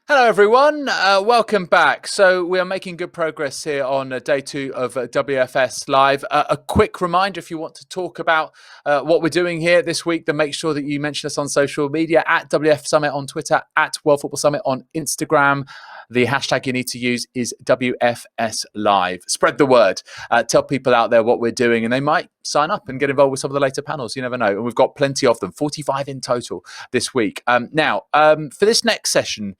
Hello, everyone. Welcome back. So we are making good progress here on day 2 of WFS Live. A quick reminder, if you want to talk about what we're doing here this week, then make sure that you mention us on social media at WF Summit on Twitter, at World Football Summit on Instagram. The hashtag you need to use is WFS Live. Spread the word. Tell people out there what we're doing, and they might sign up and get involved with some of the later panels. You never know. And we've got plenty of them, 45 in total this week. Now, for this next session,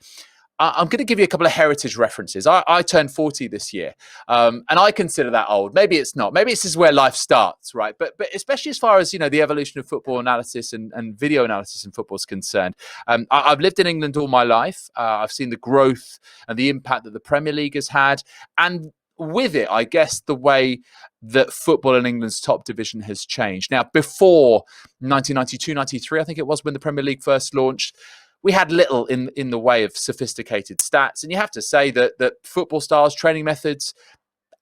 I'm going to give you a couple of heritage references. I turned 40 this year, and I consider that old. Maybe it's not. Maybe this is where life starts, right? But especially as far as the evolution of football analysis and video analysis in football is concerned. I've lived in England all my life. I've seen the growth and the impact that the Premier League has had, and with it, I guess, the way that football in England's top division has changed. Now, before 1992-93, I think it was when the Premier League first launched, we had little in the way of sophisticated stats. And you have to say that football styles, training methods,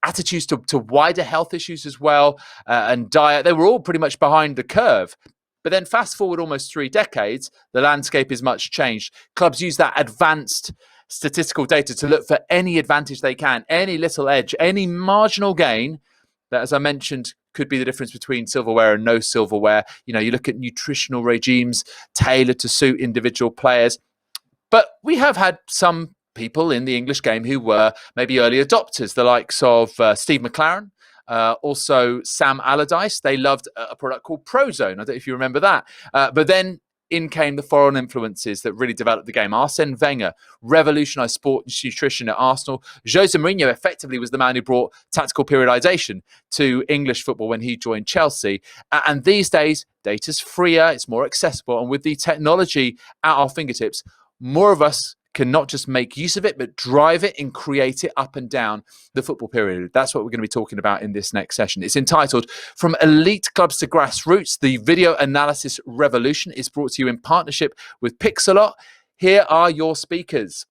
attitudes to wider health issues as well, and diet, they were all pretty much behind the curve. But then fast forward almost 3 decades, the landscape is much changed. Clubs use that advanced statistical data to look for any advantage they can, any little edge, any marginal gain that, as I mentioned, could be the difference between silverware and no silverware. You look at nutritional regimes tailored to suit individual players. But we have had some people in the English game who were maybe early adopters, the likes of Steve McLaren, also Sam Allardyce. They loved a product called Prozone. I don't know if you remember that. But then in came the foreign influences that really developed the game. Arsene Wenger revolutionized sport and nutrition at Arsenal. Jose Mourinho effectively was the man who brought tactical periodization to English football when he joined Chelsea. And these days, data's freer, it's more accessible. And with the technology at our fingertips, more of us can not just make use of it, but drive it and create it up and down the football period. That's what we're going to be talking about in this next session. It's entitled From Elite Clubs to Grassroots, the Video Analysis Revolution. Is brought to you in partnership with Pixellot. Here are your speakers.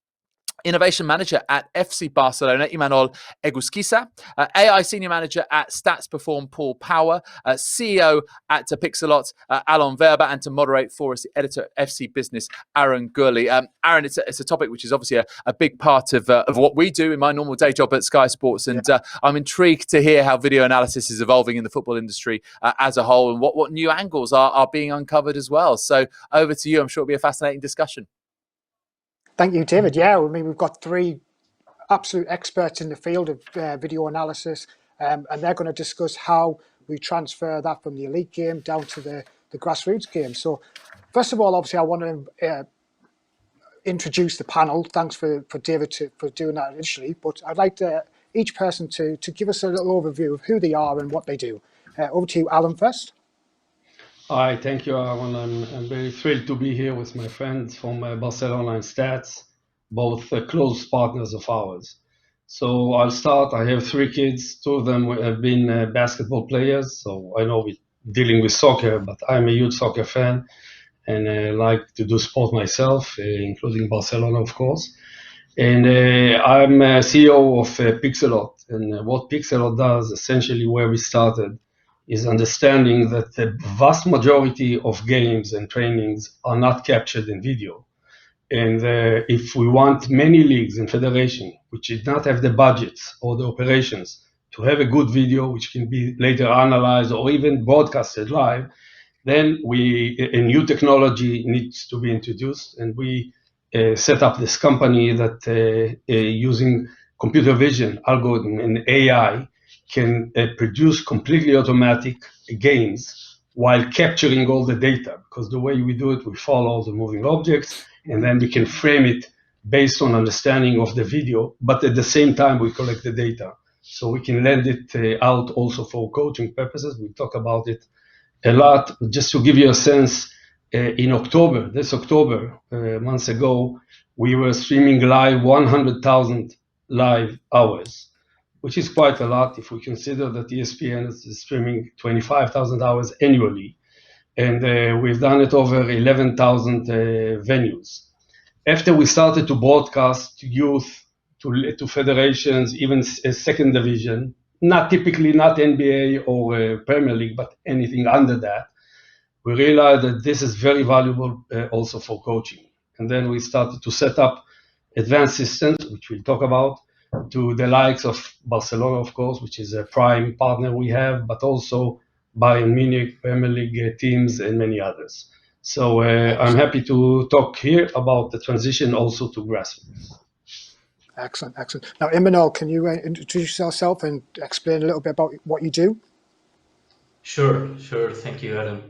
Innovation Manager at FC Barcelona, Imanol Eguskiza. AI Senior Manager at Stats Perform, Paul Power. CEO at Pixellot, Alon Werber. And to moderate for us, the editor of FCBusiness, Aaron Gourley. Aaron, it's a topic which is obviously a big part of what we do in my normal day job at Sky Sports. And I'm intrigued to hear how video analysis is evolving in the football industry as a whole, and what new angles are being uncovered as well. So over to you. I'm sure it'll be a fascinating discussion. Thank you, David. Yeah, I mean, we've got 3 absolute experts in the field of video analysis, and they're going to discuss how we transfer that from the elite game down to the grassroots game. So first of all, obviously, I want to introduce the panel. Thanks for David for doing that initially. But I'd like each person to give us a little overview of who they are and what they do. Over to you, Alan, first. Hi, thank you, Alon. I'm very thrilled to be here with my friends from Barcelona and Stats, both close partners of ours. So I'll start. I have 3 kids. 2 of them have been basketball players, so I know we're dealing with soccer, but I'm a huge soccer fan, and I like to do sport myself, including Barcelona, of course. And I'm CEO of Pixellot, and what Pixellot does, essentially where we started, is understanding that the vast majority of games and trainings are not captured in video. And if we want many leagues and federations, which did not have the budgets or the operations to have a good video, which can be later analyzed or even broadcasted live, then a new technology needs to be introduced. And we set up this company that using computer vision algorithm and AI can produce completely automatic games while capturing all the data. Because the way we do it, we follow the moving objects, and then we can frame it based on understanding of the video, but at the same time, we collect the data. So we can lend it out also for coaching purposes. We talk about it a lot. Just to give you a sense, in October, months ago, we were streaming live 100,000 live hours, which is quite a lot if we consider that ESPN is streaming 25,000 hours annually. And we've done it over 11,000 venues. After we started to broadcast to youth, to federations, even second division, not NBA or Premier League, but anything under that, we realized that this is very valuable also for coaching. And then we started to set up advanced systems, which we'll talk about, to the likes of Barcelona, of course, which is a prime partner we have, but also Bayern Munich, Premier League teams, and many others. So I'm happy to talk here about the transition also to grassroots. Excellent, excellent. Now, Imanol, can you introduce yourself and explain a little bit about what you do? Sure. Thank you, Alon.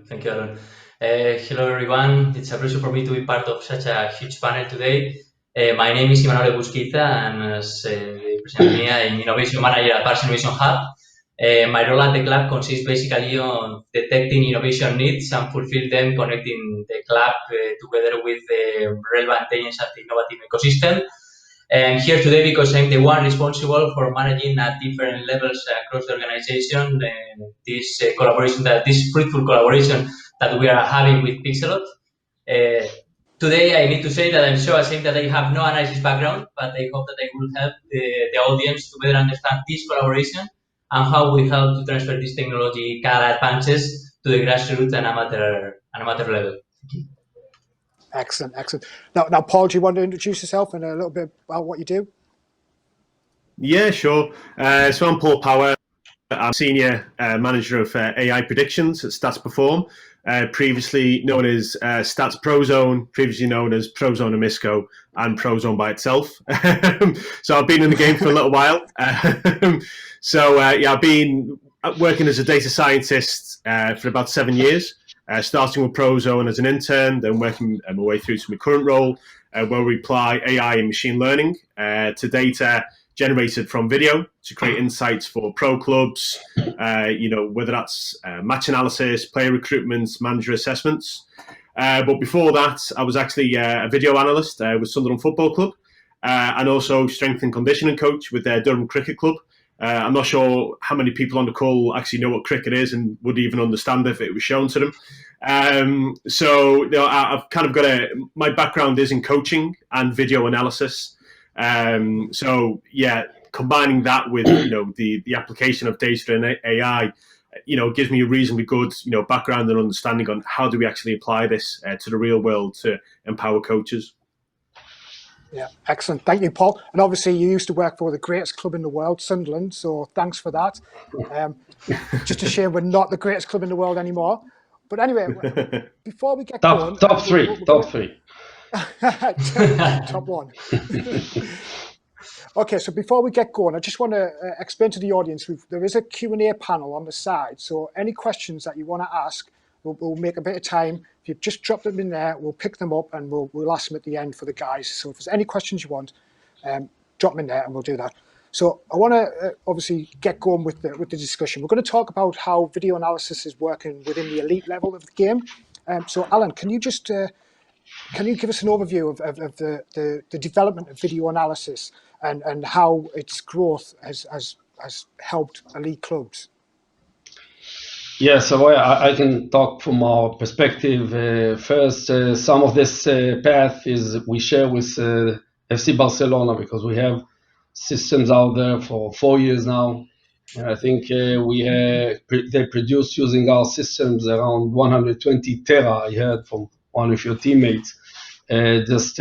Hello, everyone. It's a pleasure for me to be part of such a huge panel today. My name is Imanol Eguskiza, and as presented me, I'm Innovation Manager at Barcelona Innovation Hub. My role at the club consists basically on detecting innovation needs and fulfill them, connecting the club together with the relevant agents at the innovative ecosystem. I'm here today because I'm the one responsible for managing at different levels across the organization this collaboration, this fruitful collaboration that we are having with Pixellot. Today, I need to say that I'm so ashamed that I have no analysis background, but I hope that I will help the audience to better understand this collaboration and how we help to transfer this technological advances to the grassroots and amateur level. Thank you. Excellent. Now, Paul, do you want to introduce yourself and a little bit about what you do? Yeah, sure. So I'm Paul Power. I'm Senior Manager of AI Predictions at Stats Perform, previously known as Stats Prozone, previously known as Prozone Amisco, and Prozone by itself. So I've been in the game for a little while. I've been working as a data scientist for about 7 years. Starting with Prozone as an intern, then working my way through to my current role, where we apply AI and machine learning to data generated from video to create insights for pro clubs, whether that's match analysis, player recruitment, manager assessments. But before that, I was actually a video analyst with Sunderland Football Club, and also strength and conditioning coach with Durham Cricket Club. I'm not sure how many people on the call actually know what cricket is and would even understand if it was shown to them. I've kind of got my background is in coaching and video analysis. Combining that with, the application of data and AI, gives me a reasonably good, background and understanding on how do we actually apply this to the real world to empower coaches. Yeah, excellent. Thank you, Paul. And obviously, you used to work for the greatest club in the world, Sunderland. So thanks for that. Just a shame we're not the greatest club in the world anymore. But anyway, before we get going, top three. Top one. Okay, so before we get going, I just want to explain to the audience, there is a Q&A panel on the side. So any questions that you want to ask, we'll make a bit of time. If you just drop them in there, we'll pick them up and we'll ask them at the end for the guys. So if there's any questions you want, drop them in there and we'll do that. So I want to obviously get going with the discussion. We're going to talk about how video analysis is working within the elite level of the game. So Alon, can you give us an overview of the development of video analysis and how its growth has helped elite clubs? Yeah, so I can talk from our perspective. First, some of this path is we share with FC Barcelona because we have systems out there for 4 years now. And I think they produce using our systems around 120 tera, I heard from one of your teammates, just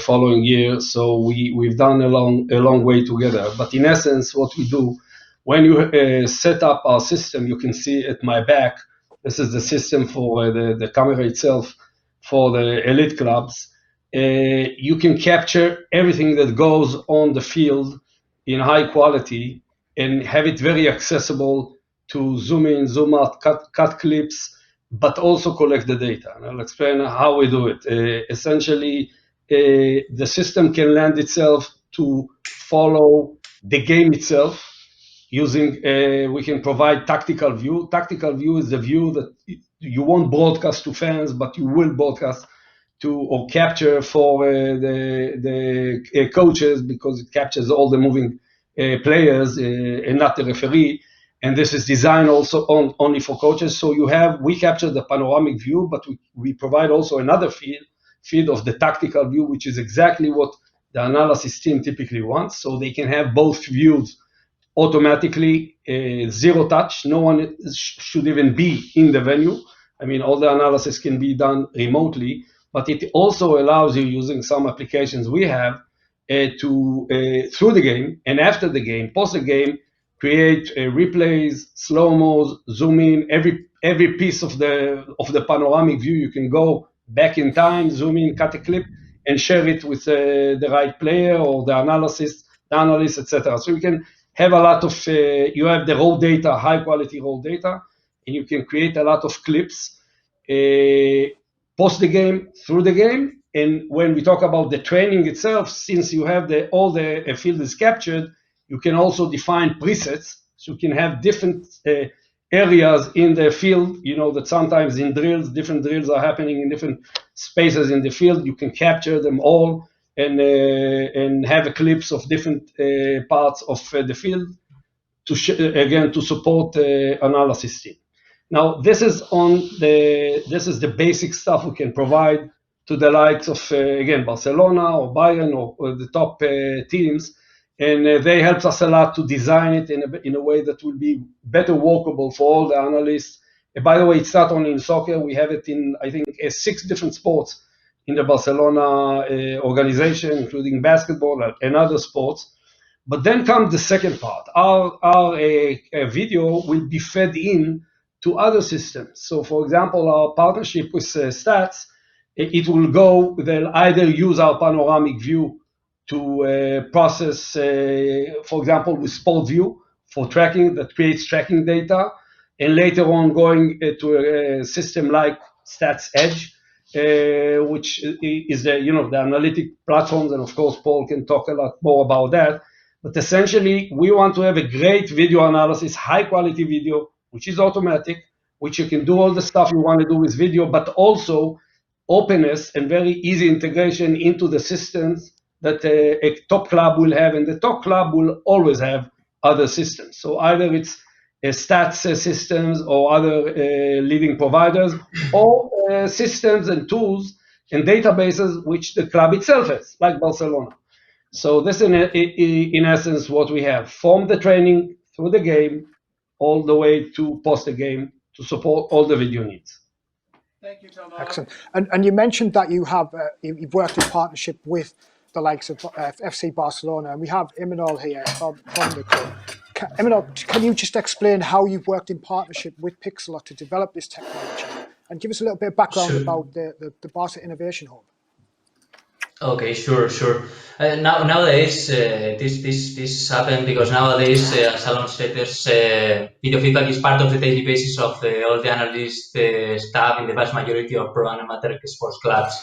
following year. So we've done a long way together. But in essence, what we do, when you set up our system, you can see at my back, this is the system for the camera itself for the elite clubs. You can capture everything that goes on the field in high quality and have it very accessible to zoom in, zoom out, cut clips, but also collect the data. And I'll explain how we do it. Essentially, the system can lend itself to follow the game itself. We can provide tactical view. Tactical view is the view that you won't broadcast to fans, but you will broadcast to or capture for the coaches because it captures all the moving players and not the referee. And this is designed also only for coaches. So we capture the panoramic view, but we provide also another feed of the tactical view, which is exactly what the analysis team typically wants. So they can have both views automatically, zero touch. No one should even be in the venue. I mean, all the analysis can be done remotely, but it also allows you, using some applications we have, through the game and after the game, post the game, create replays, slow-mos, zoom in, every piece of the panoramic view. You can go back in time, zoom in, cut a clip, and share it with the right player or the analyst, etc. So you can have a lot of, you have the raw data, high quality raw data, and you can create a lot of clips post the game, through the game. And when we talk about the training itself, since you have all the field is captured, you can also define presets. So you can have different areas in the field, that sometimes in drills, different drills are happening in different spaces in the field. You can capture them all and have a clips of different parts of the field to support the analysis team. Now, this is the basic stuff we can provide to the likes of, again, Barcelona or Bayern or the top teams. And they helped us a lot to design it in a way that will be better workable for all the analysts. And by the way, it's not only in soccer. We have it in, I think, 6 different sports in the Barcelona organization, including basketball and other sports. But then comes the second part. Our video will be fed in to other systems. So, for example, our partnership with Stats, it will go, they'll either use our panoramic view to process, for example, with Sport View for tracking, that creates tracking data, and later on going to a system like Stats Edge, which is the analytic platforms, and of course Paul can talk a lot more about that. But essentially, we want to have a great video analysis, high quality video, which is automatic, which you can do all the stuff you want to do with video, but also openness and very easy integration into the systems that a top club will have, and the top club will always have other systems. So either it's stats systems or other leading providers, or systems and tools and databases which the club itself has, like Barcelona. So this is in essence what we have, from the training through the game all the way to post the game to support all the video needs. Thank you, Tom. Excellent. And you mentioned that you've worked in partnership with the likes of FC Barcelona, and we have Imanol here from the club. Imanol, can you just explain how you've worked in partnership with Pixellot to develop this technology, and give us a little bit of background about the Barcelona Innovation Hub? Okay, sure. Nowadays, this happened because nowadays, as Alon said, there's video feedback is part of the daily basis of all the analyst staff in the vast majority of pro and amateur sports clubs.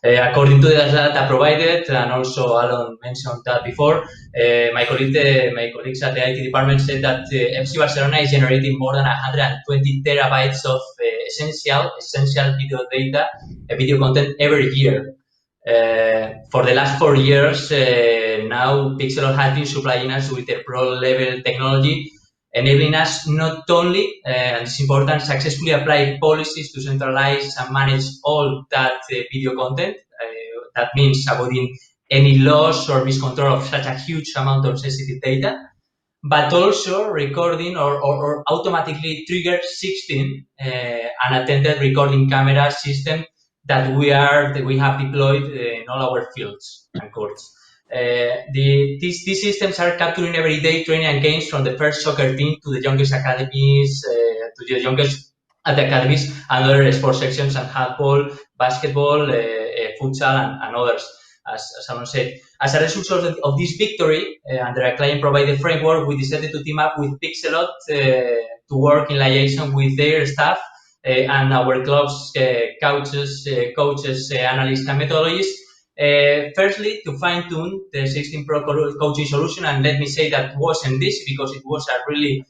According to the data provided, and also Alon mentioned that before, my colleagues at the IT department said that FC Barcelona is generating more than 120 terabytes of essential video data, video content every year. For the last 4 years, now Pixellot has been supplying us with a pro-level technology, enabling us not only, and it's important, successfully apply policies to centralize and manage all that video content. That means avoiding any loss or miscontrol of such a huge amount of sensitive data, but also recording or automatically trigger 16 unattended recording camera system that we have deployed in all our fields and courts. These systems are capturing everyday training and games from the first soccer team to the youngest academies, to the youngest at the academies and other sports sections, and handball, basketball, futsal, and others, as Alon said. As a result of this victory, under a client-provided framework, we decided to team up with Pixellot to work in liaison with their staff and our club's coaches, analysts, and methodologies. Firstly, to fine-tune the 16 Pro coaching solution, and let me say that wasn't this because it was a really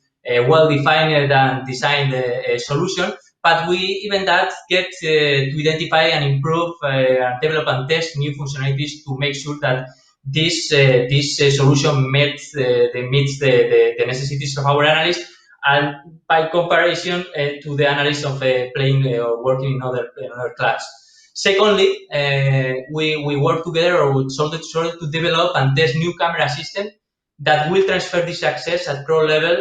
well-defined and designed solution, but we even that get to identify and improve and develop and test new functionalities to make sure that this solution meets the necessities of our analysts, and by comparison to the analysts of playing or working in other clubs. Secondly, we work together or started to develop and test new camera system that will transfer this access at pro level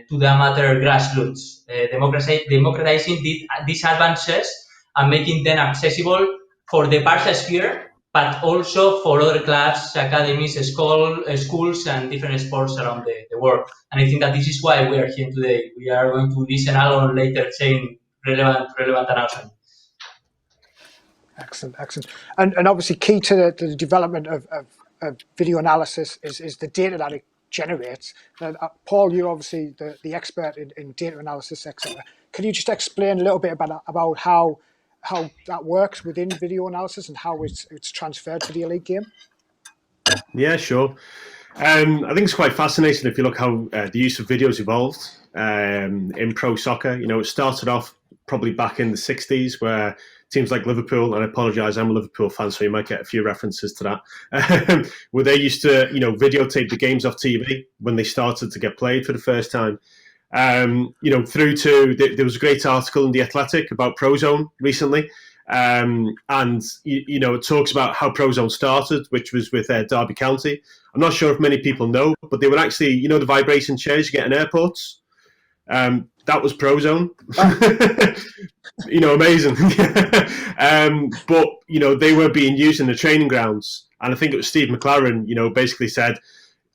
to the amateur grassroots, democratizing these advances and making them accessible for the Barca sphere but also for other clubs, academies, schools, and different sports around the world. And I think that this is why we are here today. We are going to listen Alon later saying relevant announcement. Excellent, excellent. And obviously key to the development of video analysis is the data that it generates. And, Paul, you're obviously the expert in data analysis, etc. Can you just explain a little bit about how that works within video analysis and how it's transferred to the elite game? Yeah, sure. I think it's quite fascinating if you look how the use of videos evolved in pro soccer. You know, it started off probably back in the 60s where teams like Liverpool, and I apologise, I'm a Liverpool fan, so you might get a few references to that, where they used to, videotape the games off TV when they started to get played for the first time. Through to, there was a great article in The Athletic about Prozone recently, and it talks about how Prozone started, which was with Derby County. I'm not sure if many people know, but they were actually, the vibration chairs you get in airports. That was Prozone. Amazing. But they were being used in the training grounds, and I think it was Steve McLaren, basically said,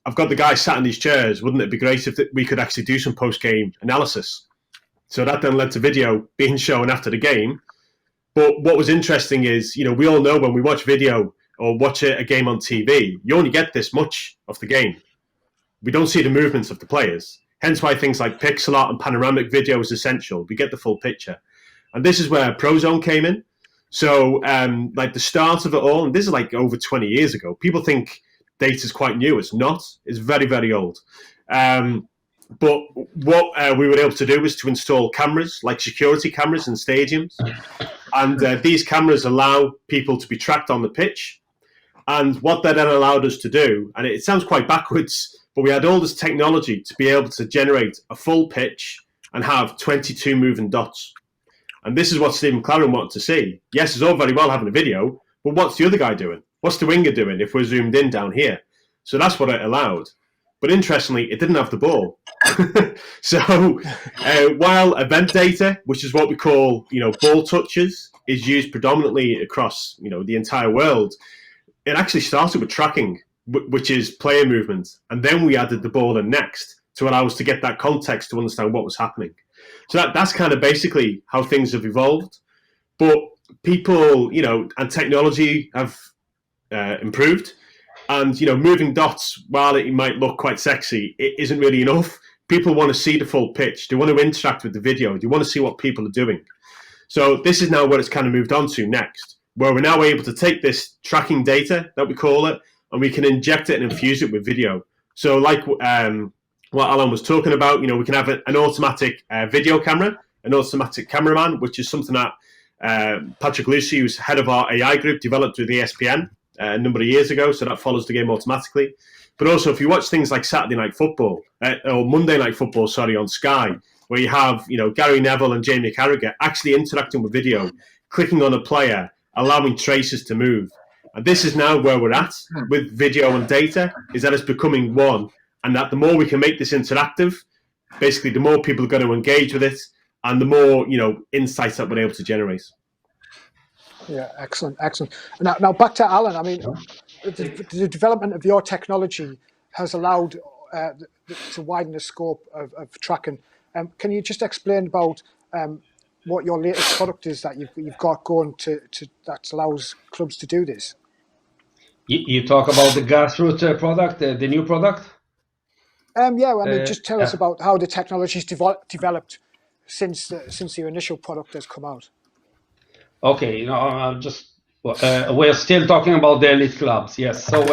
I've got the guys sat in these chairs. Wouldn't it be great if we could actually do some post-game analysis? So that then led to video being shown after the game. But what was interesting is, we all know when we watch video or watch a game on TV, you only get this much of the game. We don't see the movements of the players. Hence why things like Pixellot and panoramic video is essential. We get the full picture. And this is where Prozone came in. So the start of it all, and this is like over 20 years ago, people think data is quite new. It's not. It's very, very old. But what we were able to do was to install cameras, like security cameras in stadiums. And these cameras allow people to be tracked on the pitch. And what that then allowed us to do, and it sounds quite backwards, but we had all this technology to be able to generate a full pitch and have 22 moving dots. And this is what Steve McLaren wanted to see. Yes, it's all very well having a video, but what's the other guy doing? What's the winger doing if we're zoomed in down here? So that's what it allowed. But interestingly, it didn't have the ball. So while event data, which is what we call, ball touches, is used predominantly across, the entire world, it actually started with tracking, which is player movement. And then we added the ball in next to allow us to get that context to understand what was happening. So that's kind of basically how things have evolved. But people, and technology have improved. And, moving dots, while it might look quite sexy, it isn't really enough. People want to see the full pitch. They want to interact with the video. They want to see what people are doing. So this is now what it's kind of moved on to next, where we're now able to take this tracking data, that we call it, and we can inject it and infuse it with video. So like what Alon was talking about, we can have an automatic video camera, an automatic cameraman, which is something that Patrick Lucy, who's head of our AI group, developed with ESPN a number of years ago. So that follows the game automatically. But also, if you watch things like Saturday Night Football, or Monday Night Football, on Sky, where you have, Gary Neville and Jamie Carragher actually interacting with video, clicking on a player, allowing traces to move. And this is now where we're at with video and data, is that it's becoming one. And that the more we can make this interactive, basically the more people are going to engage with it and the more, insights that we're able to generate. Yeah, excellent. Now back to Alon. I mean, the development of your technology has allowed to widen the scope of tracking. Can you just explain about what your latest product is that you've got going to that allows clubs to do this? You talk about the grassroots product, the new product? Just tell us about how the technology's developed since your initial product has come out. Okay, we're still talking about the elite clubs, yes. So,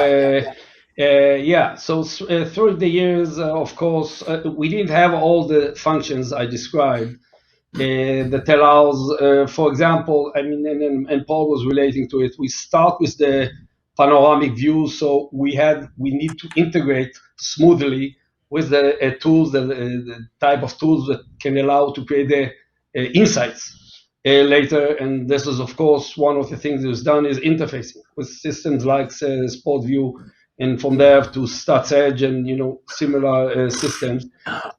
through the years, of course, we didn't have all the functions I described that allows, for example, and Paul was relating to it, we start with the panoramic view, so we need to integrate smoothly with the tools, the type of tools that can allow to create the insights later. And this is, of course, one of the things that is done is interfacing with systems like SportView, and from there to StatsEdge and similar systems.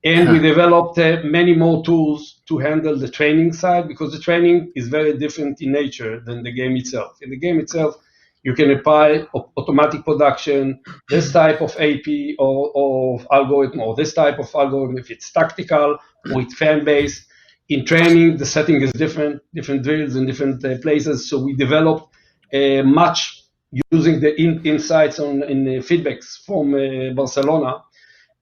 And we developed many more tools to handle the training side, because the training is very different in nature than the game itself. In the game itself, You can apply automatic production, this type of AP or algorithm, or this type of algorithm if it's tactical or it's fan-based. In training, the setting is different drills in different places. So we developed much using the insights in feedbacks from Barcelona.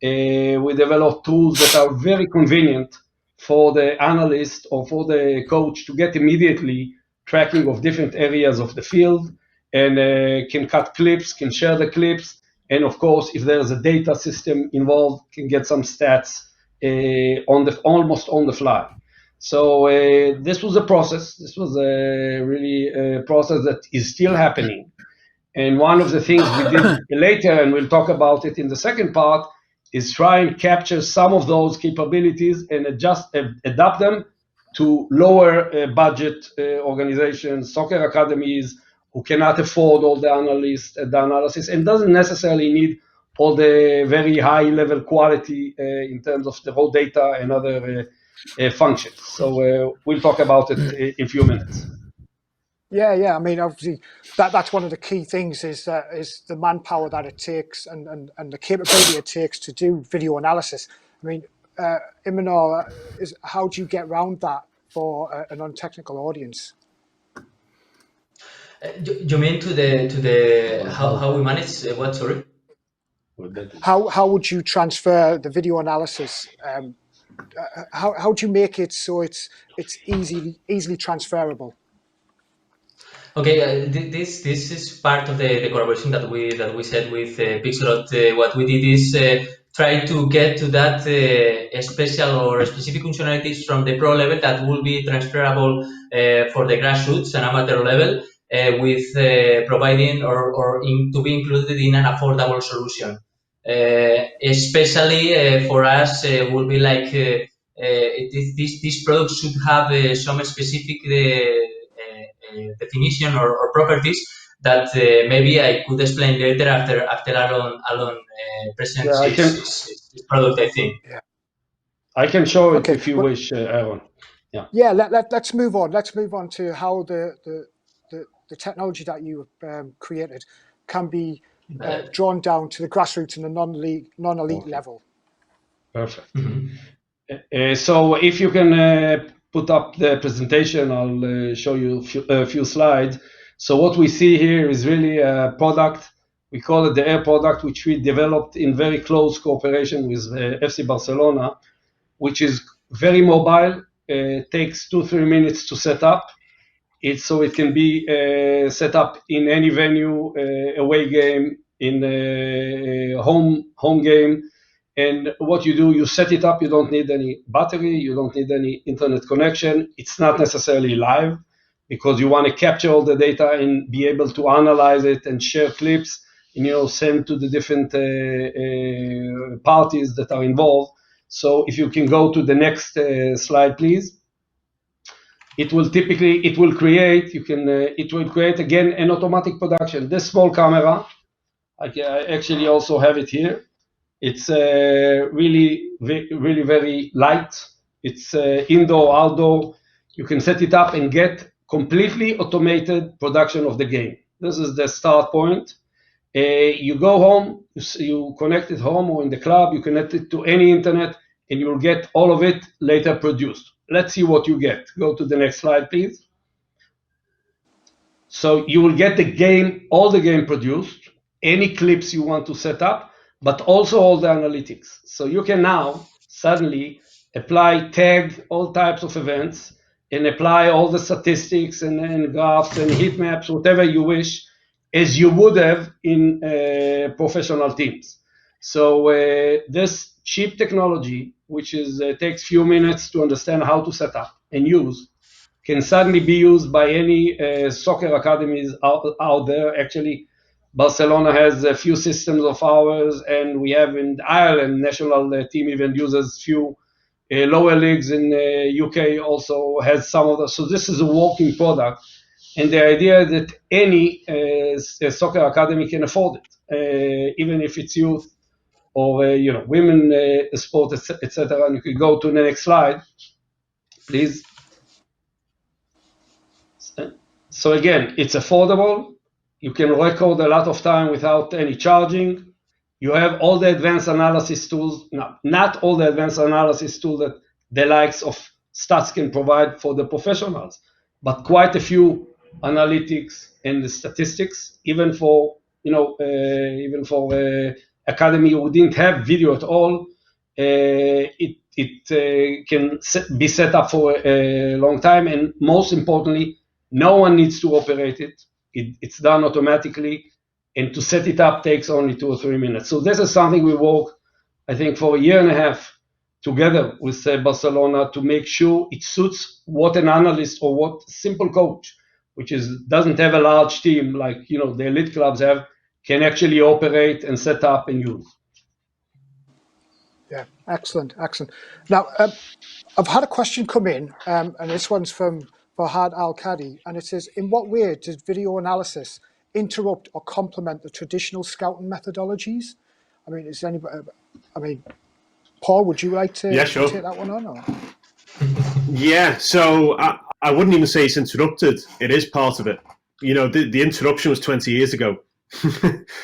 We developed tools that are very convenient for the analyst or for the coach to get immediately tracking of different areas of the field, and can cut clips, can share the clips, and of course, if there's a data system involved, can get some stats almost on the fly. So this was a process. This was really a process that is still happening. And one of the things we did later, and we'll talk about it in the second part, is try and capture some of those capabilities and adapt them to lower budget organizations, soccer academies, who cannot afford all the analysis, and doesn't necessarily need all the very high level quality in terms of the raw data and other functions. So we'll talk about it in a few minutes. Yeah. I mean, obviously, that's one of the key things is the manpower that it takes and the capability it takes to do video analysis. I mean, Imanol, how do you get around that for a non-technical audience? You mean to the how we manage what? Sorry. How would you transfer the video analysis? How do you make it so it's easily transferable? Okay, this is part of the collaboration that we said with Pixellot. What we did is try to get to that special or specific functionalities from the pro level that will be transferable for the grassroots and amateur level, with providing or to be included in an affordable solution. Especially for us, will be like this product should have some specific definition or properties that maybe I could explain later after Alon presents his product, I think. Yeah. I can show it if you wish, Aaron. Yeah, let's move on. Let's move on to how the technology that you created can be drawn down to the grassroots and the non-elite level. Perfect. So if you can put up the presentation, I'll show you a few slides. So what we see here is really a product. We call it the Air product, which we developed in very close cooperation with FC Barcelona, which is very mobile. It takes 2-3 minutes to set up. So it can be set up in any venue, away game, in a home game. And what you do, you set it up. You don't need any battery. You don't need any internet connection. It's not necessarily live because you want to capture all the data and be able to analyze it and share clips and send to the different parties that are involved. So if you can go to the next slide, please. It will create again an automatic production. This small camera, I actually also have it here. It's really very light. It's indoor, outdoor. You can set it up and get completely automated production of the game. This is the start point. You go home, you connect it home or in the club, you connect it to any internet, and you'll get all of it later produced. Let's see what you get. Go to the next slide, please. So you will get the game, all the game produced, any clips you want to set up, but also all the analytics. So you can now suddenly tag all types of events and apply all the statistics and graphs and heat maps, whatever you wish, as you would have in professional teams. So this cheap technology, which takes few minutes to understand how to set up and use, can suddenly be used by any soccer academies out there. Actually, Barcelona has a few systems of ours, and we have in Ireland, national team even uses few. Lower leagues in UK also has some of those. So this is a working product. And the idea that any soccer academy can afford it, even if it's youth or women sport, etc. And you can go to the next slide, please. So again, it's affordable. You can record a lot of time without any charging. You have all the advanced analysis tools, not all the advanced analysis tools that the likes of stats can provide for the professionals, but quite a few analytics and the statistics, even for academy who didn't have video at all. It can be set up for a long time, and most importantly, no one needs to operate it. It's done automatically, and to set it up takes only 2 or 3 minutes. So this is something we work, I think, for a year and a half together with Barcelona to make sure it suits what an analyst or what simple coach, which doesn't have a large team like the elite clubs have, can actually operate and set up and use. Yeah, excellent. Now, I've had a question come in, and this one's from Fahad Al-Kadi, and it says, in what way does video analysis interrupt or complement the traditional scouting methodologies? I mean, is anybody? I mean, Paul, would you like to take that one on? Or? Yeah, so I wouldn't even say it's interrupted. It is part of it. The interruption was 20 years ago.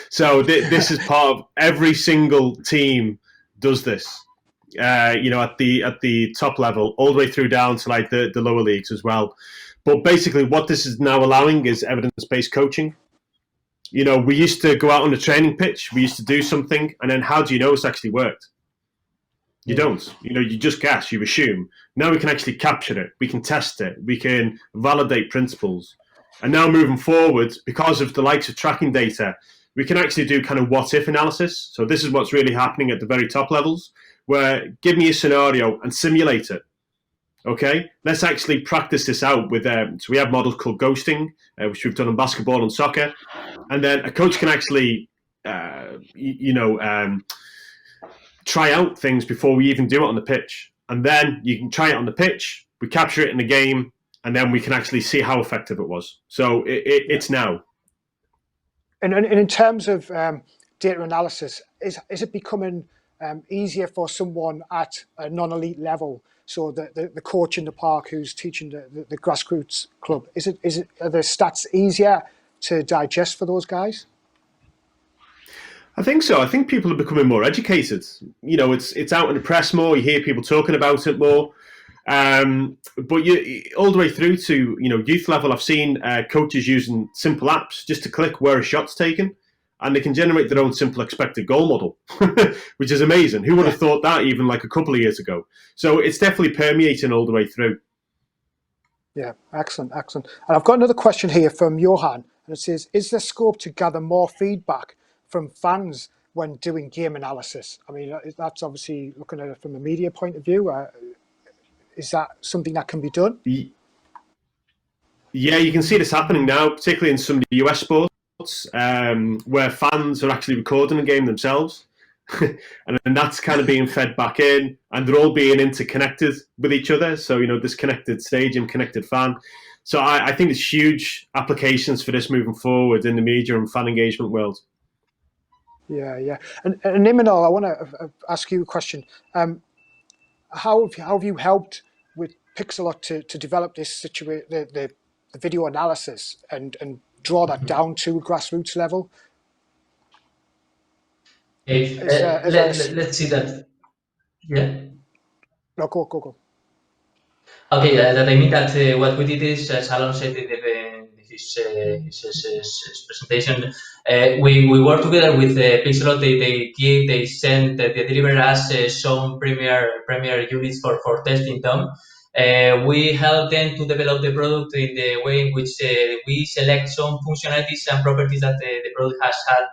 So this is part of every single team does this. At the top level, all the way through down to like the lower leagues as well. But basically, what this is now allowing is evidence-based coaching. We used to go out on the training pitch, we used to do something, and then how do you know it's actually worked? You don't. You just guess, you assume. Now we can actually capture it, we can test it, we can validate principles. And now moving forward, because of the likes of tracking data, we can actually do kind of what-if analysis. So this is what's really happening at the very top levels, where give me a scenario and simulate it. Okay, let's actually practice this out with so we have models called ghosting, which we've done in basketball and soccer, and then a coach can actually, try out things before we even do it on the pitch, and then you can try it on the pitch. We capture it in the game, and then we can actually see how effective it was. So it's now. And in terms of data analysis, is it becoming easier for someone at a non-elite level? So the coach in the park who's teaching the grassroots club, are the stats easier to digest for those guys? I think so. I think people are becoming more educated. It's out in the press more. You hear people talking about it more. But all the way through to youth level, I've seen coaches using simple apps just to click where a shot's taken, and they can generate their own simple expected goal model, which is amazing. Who would have thought that even like a couple of years ago? So it's definitely permeating all the way through. Yeah, excellent. And I've got another question here from Johan, and it says, is there scope to gather more feedback from fans when doing game analysis? I mean, that's obviously looking at it from a media point of view. Is that something that can be done? Yeah, you can see this happening now, particularly in some of the US sports, where fans are actually recording the game themselves. And then that's kind of being fed back in, and they're all being interconnected with each other. So, this connected stadium, connected fan. So I think there's huge applications for this moving forward in the media and fan engagement world. Yeah. And Imanol, I want to ask you a question. How have you helped with Pixellot to develop this the video analysis and draw that down to a grassroots level? Let's see that. Yeah. No, go. Okay, that I mean that what we did is, as Alon said in his presentation, we work together with Pixellot. They send, they deliver us some premier units for testing them. We help them to develop the product in the way in which we select some functionalities and properties that the product has had.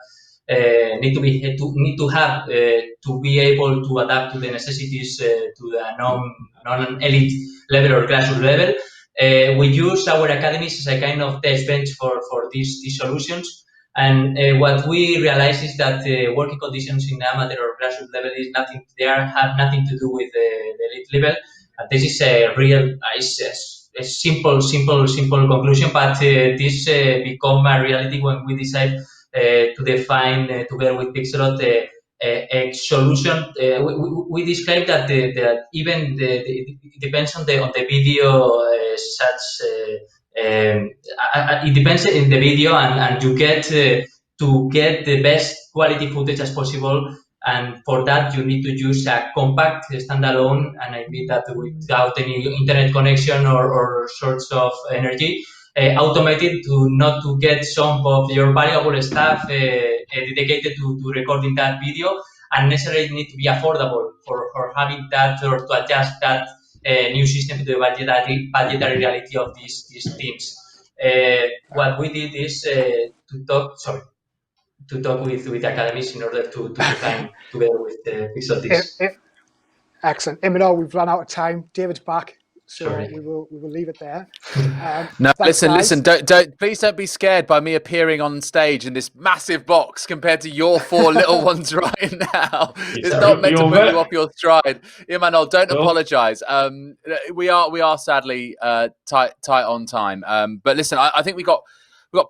Need to have to be able to adapt to the necessities to the non-elite level or grassroots level. We use our academies as a kind of test bench for these solutions. And what we realize is that working conditions in the amateur or grassroots level have nothing to do with the elite level. This is a real, a simple conclusion, but this become a reality when we decide to define together with Pixellot a solution. We describe that even it depends on the video such It depends in the video, and you get to get the best quality footage as possible. And for that, you need to use a compact standalone, and I mean that without any internet connection or source of energy, automated to not to get some of your valuable stuff dedicated to recording that video, and necessarily need to be affordable for having that or to adjust that new system to the budgetary reality of these teams. What we did is to talk with academies in order to design together with Pixellot. Excellent. Imanol, we've run out of time. David's back, so Sorry. we will leave it there. No, Thanks, listen. guys. Please don't be scared by me appearing on stage in this massive box compared to your 4 little ones right now. It's not meant to put you off your stride. Imanol, don't apologise. We are sadly tight on time. But listen, I think we got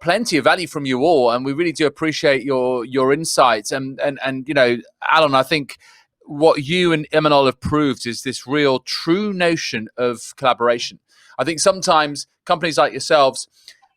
plenty of value from you all, and we really do appreciate your insights. And you know, Alon, I think what you and Imanol have proved is this real true notion of collaboration. I think sometimes companies like yourselves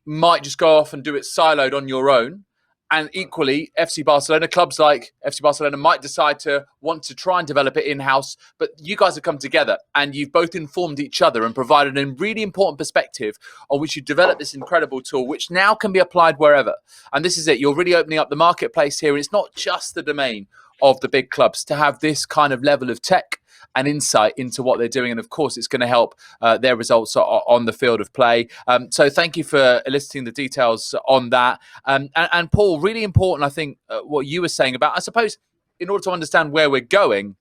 might just go off and do it siloed on your own. And equally, FC Barcelona, clubs like FC Barcelona might decide to want to try and develop it in-house. But you guys have come together and you've both informed each other and provided a really important perspective on which you develop this incredible tool, which now can be applied wherever. And this is it. You're really opening up the marketplace here. And it's not just the domain of the big clubs to have this kind of level of tech and insight into what they're doing. And of course, it's going to help their results on the field of play. So thank you for eliciting the details on that. And Paul, really important, I think, what you were saying about, I suppose, in order to understand where we're going,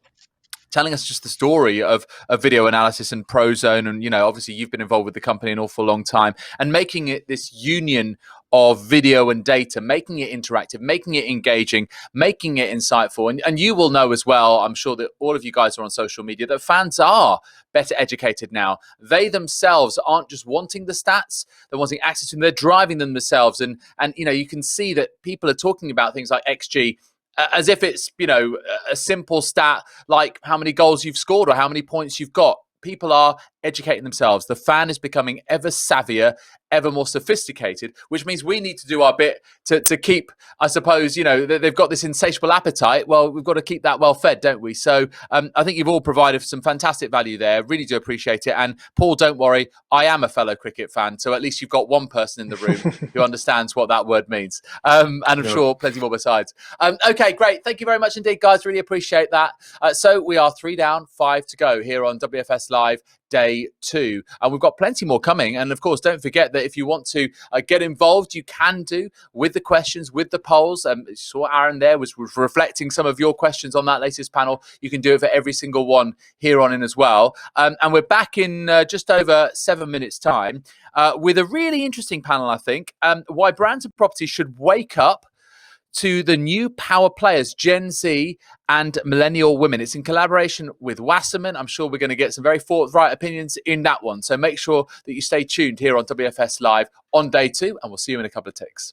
telling us just the story of video analysis and Prozone. And, you know, obviously you've been involved with the company an awful long time, and making it this union of video and data, making it interactive, making it engaging, making it insightful. And you will know as well, I'm sure that all of you guys are on social media, that fans are better educated now. They themselves aren't just wanting the stats, they're wanting access to them, they're driving them themselves. And you know, you can see that people are talking about things like XG as if it's, you know, a simple stat like how many goals you've scored or how many points you've got. People are educating themselves. The fan is becoming ever savvier, ever more sophisticated, which means we need to do our bit to keep, I suppose, you know, they've got this insatiable appetite. Well, we've got to keep that well fed, don't we? So I think you've all provided some fantastic value there. Really do appreciate it. And Paul, don't worry, I am a fellow cricket fan. So at least you've got one person in the room who understands what that word means. And I'm sure plenty more besides. Okay, great. Thank you very much indeed, guys. Really appreciate that. So we are 3 down, 5 to go here on WFS Live Day 2, and we've got plenty more coming. And of course, don't forget that if you want to get involved, you can do with the questions, with the polls. You saw Aaron there was reflecting some of your questions on that latest panel. You can do it for every single one here on in as well. And we're back in just over 7 minutes time with a really interesting panel, I think, why brands and properties should wake up to the new power players, Gen Z and millennial women. It's in collaboration with Wasserman. I'm sure we're going to get some very forthright opinions in that one. So make sure that you stay tuned here on WFS Live on Day 2, and we'll see you in a couple of ticks.